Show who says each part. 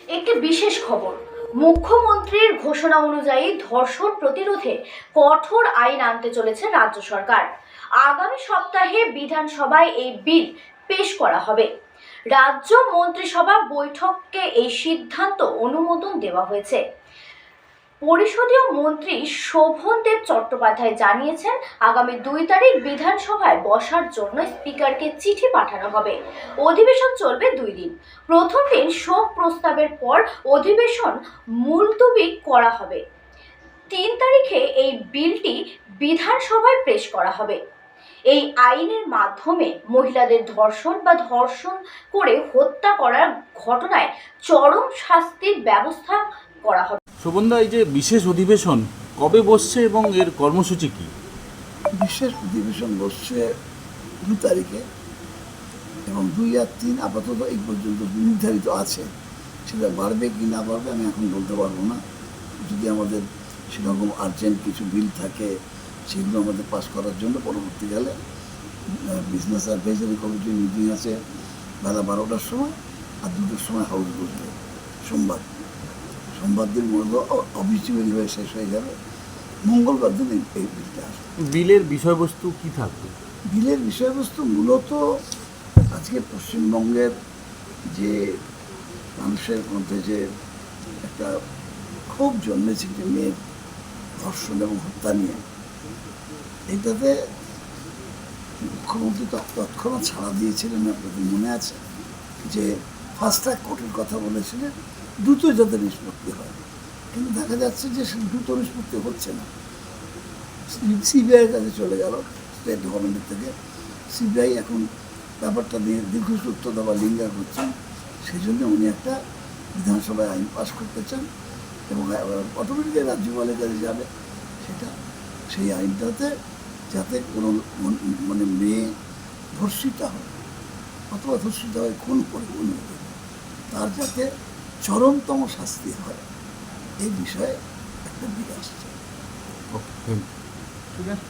Speaker 1: একটি বিশেষ খবর, মুখ্যমন্ত্রীর ঘোষণা অনুযায়ী ধর্ষণ প্রতিরোধে কঠোর আইন আনতে চলেছে রাজ্য সরকার। আগামী সপ্তাহে বিধানসভায় এই বিল পেশ করা হবে। রাজ্য মন্ত্রিসভা বৈঠকে এই সিদ্ধান্ত অনুমোদন দেওয়া হয়েছে। পরিষদীয় মন্ত্রী শোভনদেব চট্টোপাধ্যায় জানিয়েছেন, আগামী 2 তারিখ বিধানসভায় বসার জন্য স্পিকারকে চিঠি পাঠানো হবে। অধিবেশন চলবে 2 দিন। প্রথম দিন শোক প্রস্তাবের পর অধিবেশন মুলতবি করা হবে। 3 তারিখে এই বিলটি বিধানসভায় পেশ করা হবে। এই আইনের মাধ্যমে মহিলাদের ধর্ষণ বা ধর্ষণ করে হত্যা করার ঘটনায় চরম শাস্তির ব্যবস্থা করা হবে।
Speaker 2: শোভনদা, এই যে বিশেষ অধিবেশন কবে বসছে এবং এর কর্মসূচি কি?
Speaker 3: বিশেষ অধিবেশন বসছে 2 তারিখে এবং 2 আর 3 আপাতত এই পর্যন্ত নির্ধারিত আছে। সেটা বাড়বে কি না বাড়বে আমি এখন বলতে পারবো না। যদি আমাদের সেরকম আর্জেন্ট কিছু বিল থাকে সেগুলো আমাদের পাস করার জন্য পরবর্তীকালে বিজনেস অ্যাডভাইজারি কমিটির মিটিং আছে বেলা 12টার সময়, আর 2টোর সময় হাউস বসবে সোমবার দিন অফিসিয়ালি হয়ে শেষ হয়ে যাবে। মঙ্গলবার দিন এই বিলটা আসবে।
Speaker 2: বিলের বিষয়বস্তু কি থাকবে?
Speaker 3: বিলের বিষয়বস্তু মূলত আজকে পশ্চিমবঙ্গের যে মানুষের মধ্যে যে একটা ক্ষোভ জন্মেছে যে মেয়ের ধর্ষণ এবং হত্যা নিয়ে, এটাতে মুখ্যমন্ত্রী তৎক্ষণাৎ ছাড়া দিয়েছিলেন। আপনাদের মনে আছে যে ফাস্ট ট্র্যাক কোর্টের কথা বলেছিলেন, দ্রুত যাতে নিষ্পত্তি হয়। কিন্তু দেখা যাচ্ছে যে সে দ্রুত নিষ্পত্তি হচ্ছে না। সিবিআইয়ের কাছে চলে গেল স্টেট গভর্নমেন্টের থেকে। সিবিআই এখন ব্যাপারটা নিয়ে দীর্ঘসূত্রতা বা লিঙ্গার করছেন। সেই জন্য উনি একটা বিধানসভায় আইন পাস করতে চান এবং অটোমেটিক্যালি রাজ্যপালের কাছে যাবে। সেই আইনটাতে যাতে কোনো মানে মেয়ে ধর্ষিত হয় অথবা ধর্ষিত হয় খুন করে তার যাতে চরমতম শাস্তি হয়, এই বিষয়ে একটা বিল আসছে।
Speaker 2: ঠিক আছে।